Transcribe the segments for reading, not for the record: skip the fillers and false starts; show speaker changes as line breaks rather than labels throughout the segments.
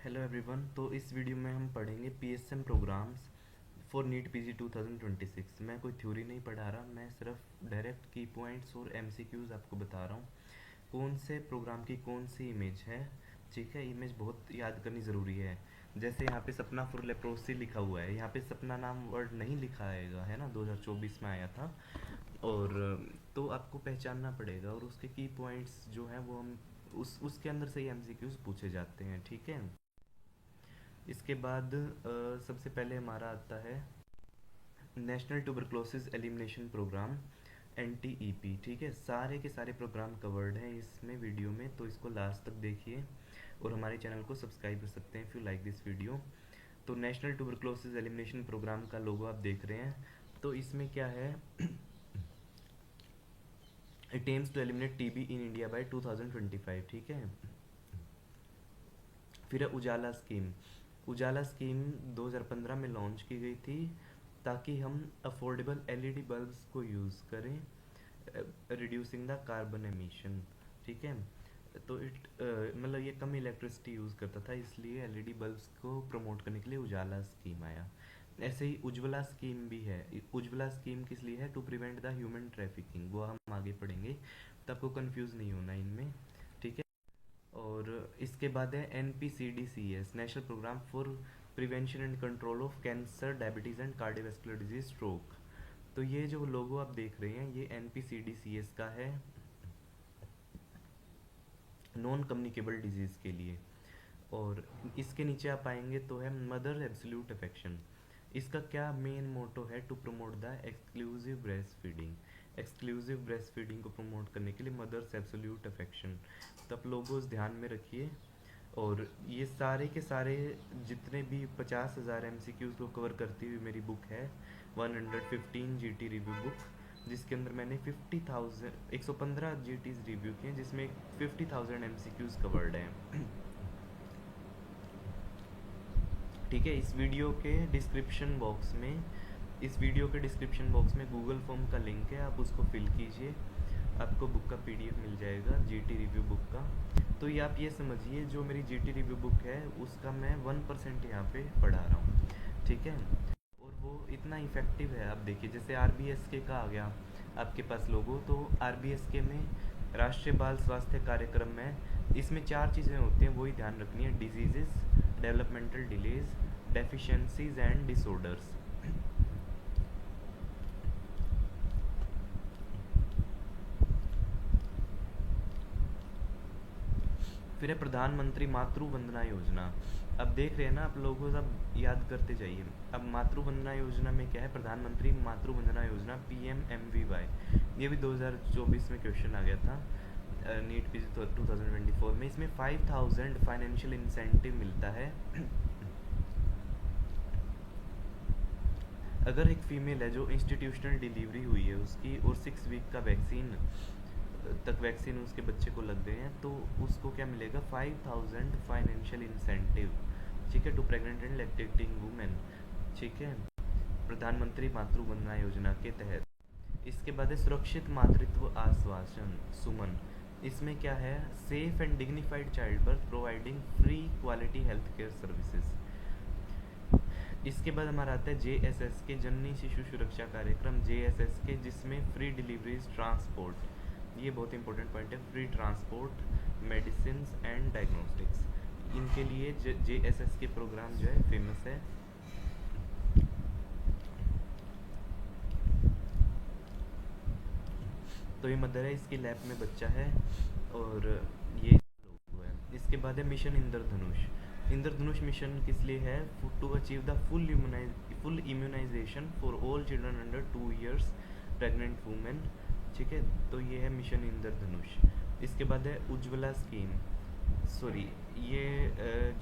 Hello everyone. तो इस video में हम पढ़ेंगे PSM programmes for NEET PG 2026। मैं कोई थ्योरी नहीं पढ़ा रहा, मैं सिर्फ डायरेक्ट की पॉइंट्स और एमसीक्यूज़ आपको बता रहा हूँ कौन से प्रोग्राम की कौन सी इमेज है। ठीक है, इमेज बहुत याद करनी ज़रूरी है। जैसे यहाँ पे सपना फॉर लेप्रोसी लिखा हुआ है, यहाँ पे सपना नाम वर्ड नहीं लिखा आएगा, है ना, 2024 में आया था। और तो आपको पहचानना पड़ेगा और उसके की पॉइंट्स जो हैं वो हम उसके अंदर से ही एमसीक्यूज़ पूछे जाते हैं। ठीक है, इसके बाद सबसे पहले हमारा आता है national tuberculosis elimination programme NTEP। ठीक है, सारे के सारे प्रोग्राम कवर्ड हैं इसमें वीडियो में, तो इसको लास्ट तक देखिए और हमारे चैनल को सब्सक्राइब कर सकते हैं if you like this video. तो नेशनल ट्यूबरक्लोसिस एलिमिनेशन प्रोग्राम का लोगो आप देख रहे हैं, तो इसमें क्या है it aims to eliminate TB in India by 2025। ठीक है, फिर है उजाला स्कीम। उजाला स्कीम 2015 में लॉन्च की गई थी ताकि हम अफोर्डेबल एलईडी बल्ब्स को यूज़ करें, रिड्यूसिंग द कार्बन एमिशन। ठीक है, तो मतलब ये कम इलेक्ट्रिसिटी यूज़ करता था, इसलिए एलईडी बल्ब्स को प्रमोट करने के लिए उजाला स्कीम आया। ऐसे ही उज्ज्वला स्कीम भी है। उज्ज्वला स्कीम किस लिए है? To prevent the human trafficking, वो हम आगे पढ़ेंगे, तो आपको कंफ्यूज नहीं होना इनमें। ठीक है, और इसके बाद है NPCDCS, national programme for prevention and control of cancer, diabetes and cardiovascular disease, stroke. तो ये जो लोगो आप देख रहे हैं ये NPCDCS का है, नॉन कम्युनिकेबल डिजीज़ के लिए। और इसके नीचे आप आएंगे तो है मदर एब्सोल्यूट अफेक्शन। इसका क्या मेन मोटो है? To promote the exclusive breast feeding. Exclusive breast feeding को प्रमोट करने के लिए मदर्स एब्सोल्यूट अफेक्शन। तो आप लोगों ध्यान में रखिए। और ये सारे के सारे जितने भी 50,000 MCQs को कवर करती हुई मेरी बुक है 115 GT रिव्यू बुक, जिसके अंदर मैंने 115 GTs रिव्यू किए, जिसमें 50,000 MCQs कवर्ड हैं। ठीक है, इस वीडियो के डिस्क्रिप्शन बॉक्स में गूगल फॉर्म का लिंक है, आप उसको फिल कीजिए, आपको बुक का PDF मिल जाएगा GT रिव्यू बुक का। तो ये आप ये समझिए जो मेरी GT रिव्यू बुक है उसका मैं 1% यहाँ पे पढ़ा रहा हूँ। ठीक है, और वो इतना इफ़ेक्टिव है। आप देखिए जैसे RBSK का आ गया आपके पास लोगो, तो RBSK में राष्ट्रीय बाल स्वास्थ्य कार्यक्रम में इसमें 4 चीज़ें होती हैं, वही ध्यान रखनी है: diseases, developmental delays, deficiencies and disorders. फिर है प्रधानमंत्री मातृ वंदना योजना। अब देख रहे हैं ना आप लोगों, सब याद करते जाइए। अब मातृ वंदना योजना में क्या है? प्रधानमंत्री मातृ वंदना योजना PMMVY, ये भी 2024 में क्वेश्चन आ गया था नीट पीजी 2024 में। इसमें 5,000 फाइनेंशियल इंसेंटिव मिलता है अगर एक फीमेल है जो इंस्टीट्यूशनल डिलीवरी हुई है उसकी और 6 वीक का वैक्सीन उसके बच्चे को लग गए हैं, तो उसको क्या मिलेगा? 5,000 फाइनेंशियल इंसेंटिव। ठीक है, to pregnant and lactating women. ठीक है, प्रधानमंत्री मातृ वंदना योजना के तहत। इसके बाद है सुरक्षित मातृत्व आश्वासन, सुमन। इसमें क्या है? Safe and dignified child birth providing free quality health care services. इसके बाद हमारा आता है JSSK, जननी शिशु सुरक्षा कार्यक्रम, JSSK, जिसमें फ्री डिलीवरीज, ट्रांसपोर्ट, ये बहुत इंपॉर्टेंट पॉइंट है, free transport, medicine and diagnostics, इनके लिए JSSK प्रोग्राम जो है फेमस है। तो ये मदर है, इसकी लैब में बच्चा है और ये हुआ है। इसके बाद है मिशन इंद्रधनुष। इंद्रधनुष मिशन किस लिए है? To achieve the full immunisation for all children under 2 years pregnant women. ठीक है, तो ये है मिशन इंद्रधनुष। इसके बाद है उज्ज्वला स्कीम, सॉरी ये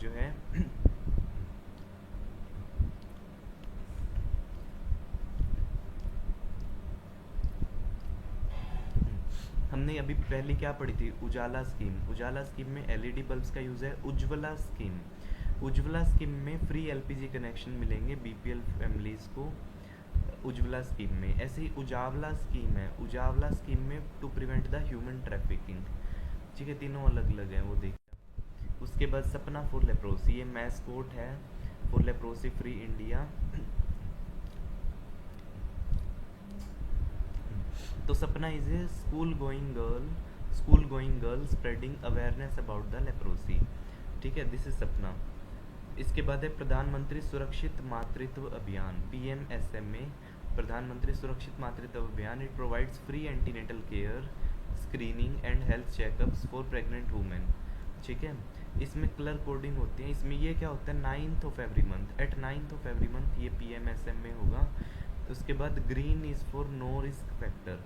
जो है हमने अभी पहले क्या पढ़ी थी? उजाला स्कीम। उजाला स्कीम में LED बल्ब्स का यूज़ है। उज्ज्वला स्कीम, उज्ज्वला स्कीम में फ्री LPG कनेक्शन मिलेंगे BPL फैमिलीज़ को उज्ज्वला स्कीम में। ऐसे ही उजावला स्कीम है, उजावला स्कीम में to prevent the human trafficking. ठीक है, तीनों अलग अलग हैं, वो देखिए। उसके बाद सपना फॉर लेप्रोसी, ये मैस्कोट है फॉर लेप्रोसी फ्री इंडिया। तो सपना is a school going girl spreading awareness about the leprosy. ठीक है, दिस इज सपना। इसके बाद है प्रधानमंत्री सुरक्षित मातृत्व अभियान, PMSMA, प्रधानमंत्री सुरक्षित मातृत्व अभियान। It provides free antenatal care, screening and health checkups for pregnant women. ठीक है, इसमें कलर कोडिंग होती है। इसमें ये क्या होता है, 9th of every month, at 9th of every month ये PMSMA होगा। उसके बाद green is for no risk factor,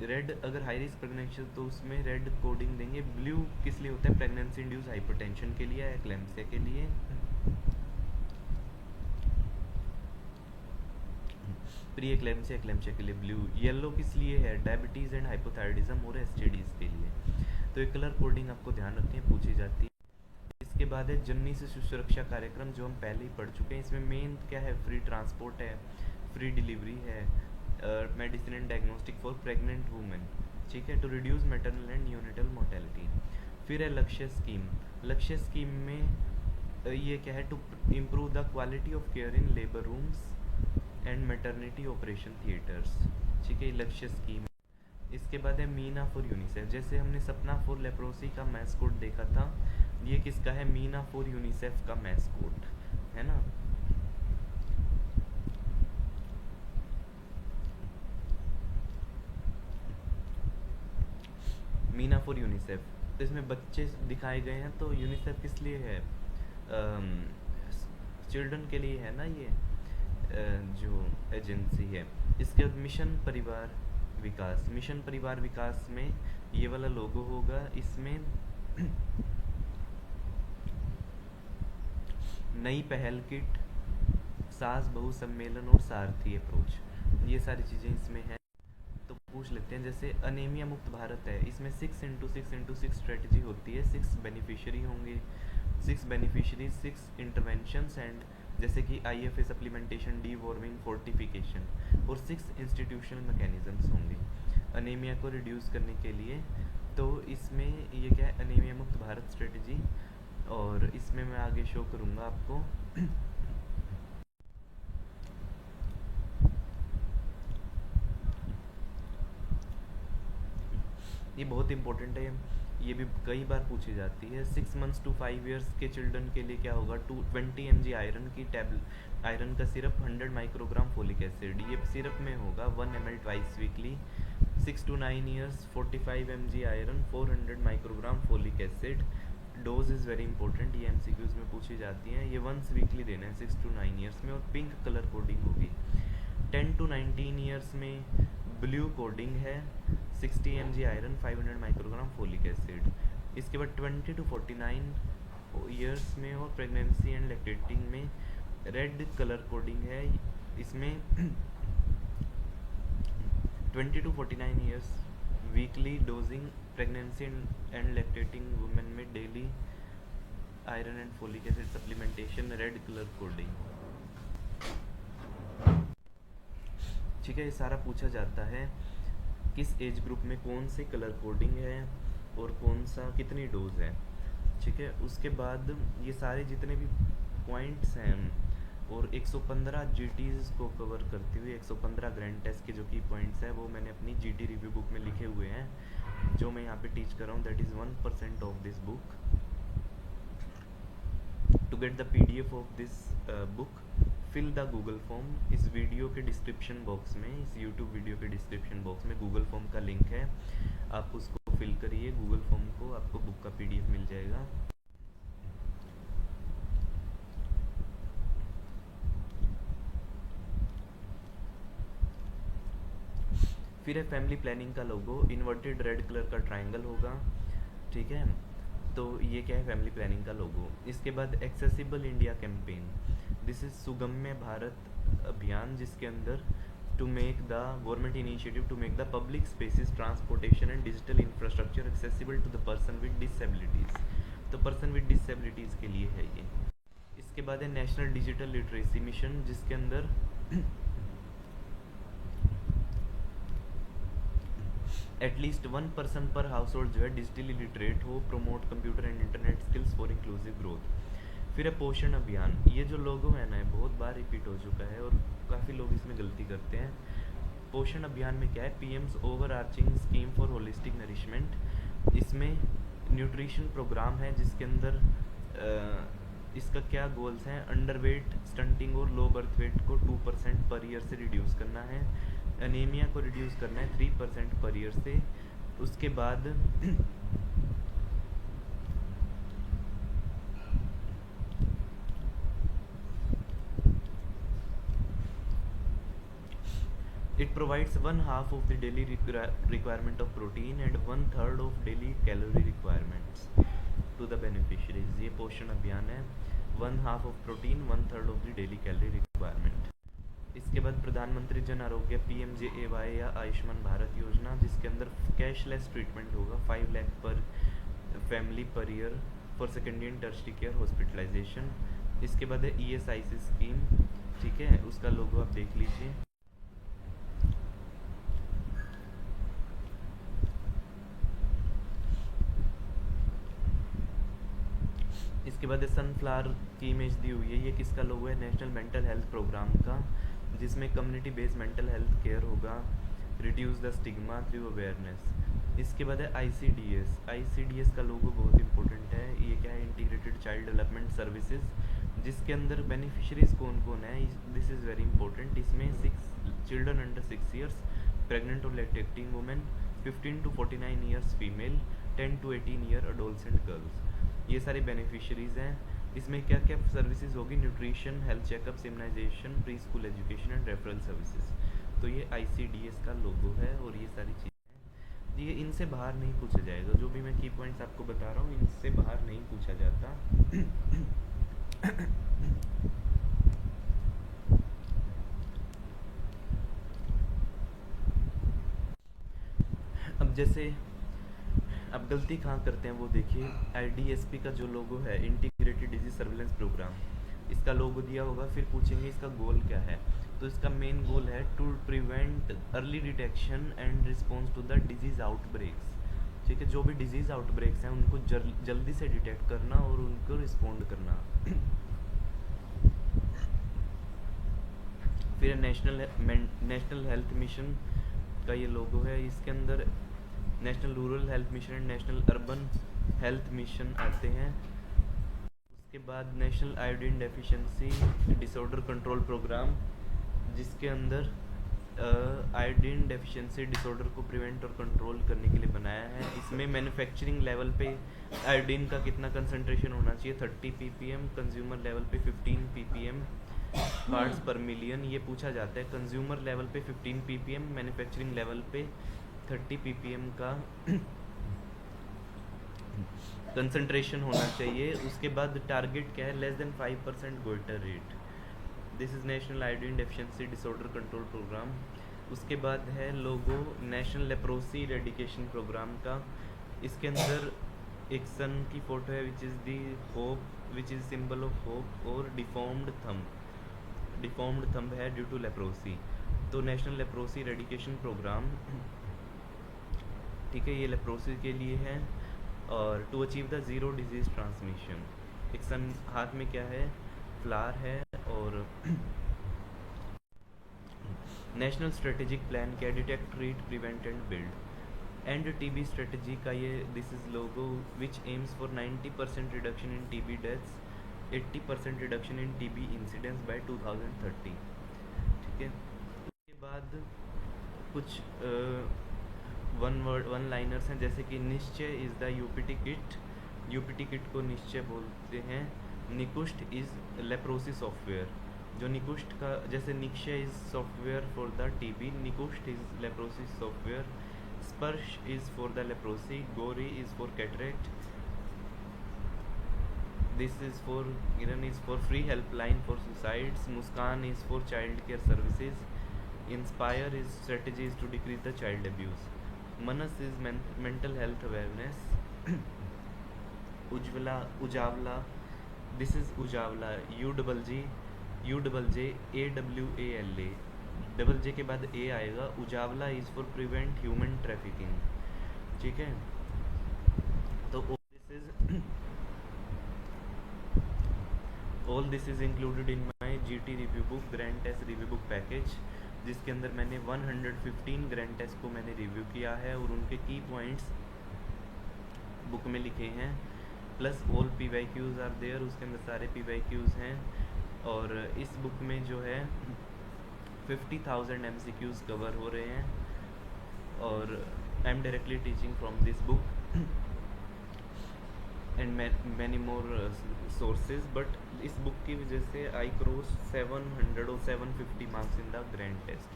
red अगर हाई रिस्क प्रेगनेंसी तो उसमें रेड कोडिंग देंगे। ब्लू किस लिए होता है, प्रेगनेंसी इंड्यूस हाइपरटेंशन के लिए, एक्लेम्सिया के लिए। प्री एक्लेम्सिया, एक्लेम्सिया के लिए ब्लू। येलो किस लिए है, डायबिटीज़ एंड हाइपोथायराइडिज्म और STDs के लिए। तो ये कलर कोडिंग आपको ध्यान रखें, पूछी जाती है। इसके बाद है जननी शिशु सुरक्षा कार्यक्रम, जो हम पहले ही पढ़ चुके हैं। इसमें मेन क्या है, फ्री ट्रांसपोर्ट है, फ्री डिलीवरी है, medicine and diagnostic for pregnant women. ठीक है, to reduce maternal and neonatal mortality. फिर है लक्ष्य स्कीम। लक्ष्य स्कीम में ये क्या है, to improve the quality of care in labour rooms and maternity operation theatres. ठीक है, लक्ष्य स्कीम। इसके बाद है मीना फॉर यूनिसेफ। जैसे हमने सपना फॉर लेप्रोसी का मैस्कोट देखा था, ये किसका है, मीना फॉर यूनिसेफ का मैस्कोट है ना। मीना फॉर यूनिसेफ, तो इसमें बच्चे दिखाए गए हैं। तो यूनिसेफ किस लिए है, चिल्ड्रन के लिए है ना ये जो एजेंसी है। इसके बाद मिशन परिवार विकास। मिशन परिवार विकास में ये वाला लोगो होगा। इसमें नई पहल किट, सास बहू सम्मेलन और सारथी अप्रोच, ये सारी चीज़ें इसमें हैं। तो पूछ लेते हैं, जैसे अनेमिया मुक्त भारत है, इसमें 6x6x6 स्ट्रेटजी होती है। 6 बेनिफिशियरी होंगे, 6 बेनिफिशरीज, 6 इंटरवेंशंस एंड जैसे कि IFA सप्लीमेंटेशन, डीवॉर्मिंग, फोर्टिफिकेशन, और 6 इंस्टीट्यूशनल मैकेनिज्म्स होंगे अनेमिया को रिड्यूस करने के लिए। तो इसमें ये क्या है, अनेमिया मुक्त भारत स्ट्रेटजी। और इसमें मैं आगे शो करूँगा आपको। ये बहुत इंपॉर्टेंट है, ये भी कई बार पूछी जाती है। 6 मंथ्स टू 5 ईयर्स के चिल्ड्रन के लिए क्या होगा, 20 mg आयरन की टैबलेट, आयरन का सिरप, 100 माइक्रोग्राम फोलिक एसिड, ये सिरप में होगा 1 ml twice weekly. 6 to 9 years 45 mg iron, 400 microgram folic acid. Dose is very important, ये MCQs में पूछी जाती हैं। ये वंस वीकली देना है 6 to 9 ईयर्स में, और पिंक कलर कोडिंग होगी। 10 to 19 ईयर्स में ब्लू कोडिंग है, 60 mg iron, 500 microgram folic acid. इसके बाद 20 to 49 ईयर्स में और प्रेगनेंसी एंड लैक्टेटिंग में रेड कलर कोडिंग है। इसमें 20 to 49 years weekly dosing, pregnancy and lactating women में daily iron and folic acid supplementation, red colour coding. ठीक है, ये सारा पूछा जाता है किस एज ग्रुप में कौन से कलर कोडिंग है और कौन सा कितनी डोज है। ठीक है, उसके बाद ये सारे जितने भी पॉइंट्स हैं और 115 GTs को कवर करते हुए 115 ग्रैंड टेस्ट के जो की पॉइंट्स हैं वो मैंने अपनी GT रिव्यू बुक में लिखे हुए हैं, जो मैं यहाँ पे टीच कर रहा हूँ। That is 1% of this book. To get the PDF of this book, fill the Google form. इस वीडियो के डिस्क्रिप्शन बॉक्स में, इस YouTube वीडियो के डिस्क्रिप्शन बॉक्स में गूगल फॉर्म का लिंक है, आप उसको फिल करिए गूगल फॉर्म को, आपको बुक का PDF मिल जाएगा। फिर है फैमिली प्लानिंग का लोगो, इन्वर्टेड रेड कलर का ट्राइंगल होगा। ठीक है, तो ये क्या है, फैमिली प्लानिंग का लोगो। इसके बाद accessible India campaign, this is Sugamya Bharat Abhiyan, जिसके अंदर to make the government initiative to make the public spaces, transportation and digital infrastructure accessible to the person with disabilities. तो पर्सन विद डिसेबिलिटीज़ के लिए है ये। इसके बाद है नेशनल डिजिटल लिटरेसी मिशन, जिसके अंदर एटलीस्ट 1 पर्सन पर हाउस होल्ड जो है डिजिटली लिटरेट हो, promote computer and internet skills for inclusive growth. फिर है पोषण अभियान। ये जो लोगो है ना बहुत बार रिपीट हो चुका है और काफ़ी लोग इसमें गलती करते हैं। पोषण अभियान में क्या है, PM's over arching scheme for holistic nourishment. इसमें न्यूट्रिशन प्रोग्राम है जिसके अंदर इसका क्या गोल्स हैं, अंडरवेट, स्टंटिंग और लो बर्थ वेट को 2% पर ईयर से रिड्यूस करना है, एनीमिया को रिड्यूस करना है 3% पर ईयर से। उसके बाद it provides 1/2 of the daily requirement of protein and 1/3 of daily calorie requirements to the beneficiaries। ये पोषण अभियान है, 1/2 of protein, 1/3 of the daily calorie requirement। इसके बाद प्रधानमंत्री जन आरोग्य PMJAY या आयुष्मान भारत योजना, जिसके अंदर कैशलेस ट्रीटमेंट होगा 5 lakh per family per year for secondary and tertiary care hospitalisation. इसके बाद है ESIC स्कीम, ठीक है, उसका लोगो आप देख लीजिए। इसके बाद सनफ्लावर की इमेज दी हुई है, ये किसका लोगो है, नेशनल मेंटल हेल्थ प्रोग्राम का, जिसमें community based mental health care होगा, reduce the stigma through awareness. इसके बाद है ICDS का लोगो बहुत इंपॉर्टेंट है। ये क्या है, इंटीग्रेटेड चाइल्ड डेवलपमेंट सर्विसेज, जिसके अंदर बेनिफिशरीज कौन कौन है, दिस इज़ वेरी इंपॉर्टेंट। इसमें 6 चिल्ड्रन अंडर 6 ईयर्स, प्रेग्नेंट और lactating women, 15 to 49 years female, 10 to 18 year adolescent girls, ये सारी बेनिफिशरीज़ हैं। इसमें क्या क्या सर्विसेज होगी, nutrition, health checkup, immunisation, pre school education and referral services. तो ये ICDS का लोगो है और ये सारी चीज़ें हैं, ये इनसे बाहर नहीं पूछा जाएगा। जो भी मैं की पॉइंट्स आपको बता रहा हूँ इनसे बाहर नहीं पूछा जाता। अब जैसे अब गलती कहाँ करते हैं वो देखिए, IDSP का जो लोगो है, इंटीग्रेटेड डिजीज सर्विलेंस प्रोग्राम, इसका लोगो दिया होगा, फिर पूछेंगे इसका गोल क्या है। तो इसका मेन गोल है to prevent early detection and response to the disease outbreaks, ठीक है, जो भी डिजीज़ आउटब्रेक्स हैं उनको जल्दी से डिटेक्ट करना और उनको रिस्पॉन्ड करना। फिर नेशनल हेल्थ मिशन का ये लोगो है, इसके अंदर national rural health mission and national urban health mission आते हैं। उसके बाद national iodine deficiency disorder control programme, जिसके अंदर आयोडीन डेफिशिएंसी डिसऑर्डर को प्रिवेंट और कंट्रोल करने के लिए बनाया है। इसमें मैन्युफैक्चरिंग लेवल पे आयोडीन का कितना कंसंट्रेशन होना चाहिए, 30 ppm, कंज्यूमर लेवल पे 15 ppm पार्ट्स पर मिलियन, ये पूछा जाता है। कंज्यूमर लेवल पे 15 ppm, मैन्युफैक्चरिंग लेवल पे 30 ppm का कंसंट्रेशन होना चाहिए। उसके बाद टारगेट क्या है, less than 5% goitre rate. This is national iodine deficiency disorder control programme. उसके बाद है logo national leprosy eradication programme का, इसके अंदर एक सन की फ़ोटो है which is the hope, which is symbol of hope, और डिफॉर्म्ड थंब है ड्यू टू लेप्रोसी। तो नेशनल लेप्रोसी इरेडिकेशन प्रोग्राम, ठीक है, ये लेप्रोसी के लिए है। और to achieve the zero disease transmission, एक सन हाथ में क्या है, फ्लावर है। और नेशनल स्ट्रेटेजिक प्लान क्या, detect, treat, prevent and build. End TB strategy का ये this is logo which aims for 90% reduction in TB deaths, 80% reduction in TB incidence by 2030, ठीक है। उसके बाद कुछ वन लाइनर्स हैं, जैसे कि निश्चय is the UPT kit, UPT kit को निश्चय बोलते हैं। निकुष्ट इज़ लेप्रोसी सॉफ्टवेयर, जो निकुष्ट का, जैसे Nishchay is software for the TB, Nikusth is leprosy software. Sparsh is for the leprosy, Gori is for cataract, this is for Kiran is for free helpline for suicides, Muskaan is for child care services, inspire is strategies to decrease the child abuse, Manas is mental health awareness, Ujjawala, this is Ujjawala, UJJAWALA, double J के बाद A आएगा। Ujjawala is for prevent human trafficking, ठीक है। तो all this is included in my GT review book, grand test review book package, जिसके अंदर मैंने 115 grand test को मैंने रिव्यू किया है और उनके की पॉइंट्स बुक में लिखे हैं, plus all PYQs are there, उसके अंदर सारे PYQs हैं। और इस बुक में जो है 50,000 MCQs कवर हो रहे हैं। और I am directly teaching from this book and many more sources, but इस बुक की वजह से आई क्रॉस 700 और 750 marks in the grand test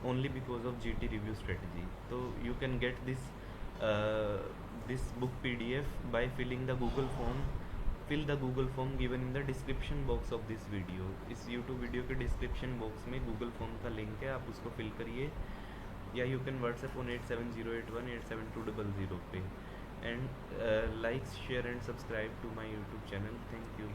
only because of GT review strategy. तो you can get this book PDF by filling the Google form. Fill the Google form given in the description box of this video. इस YouTube video के description box में Google form का link है, आप उसको fill करिए, या you can WhatsApp on 8708187200 पे। And like, share and subscribe to my YouTube channel. Thank you.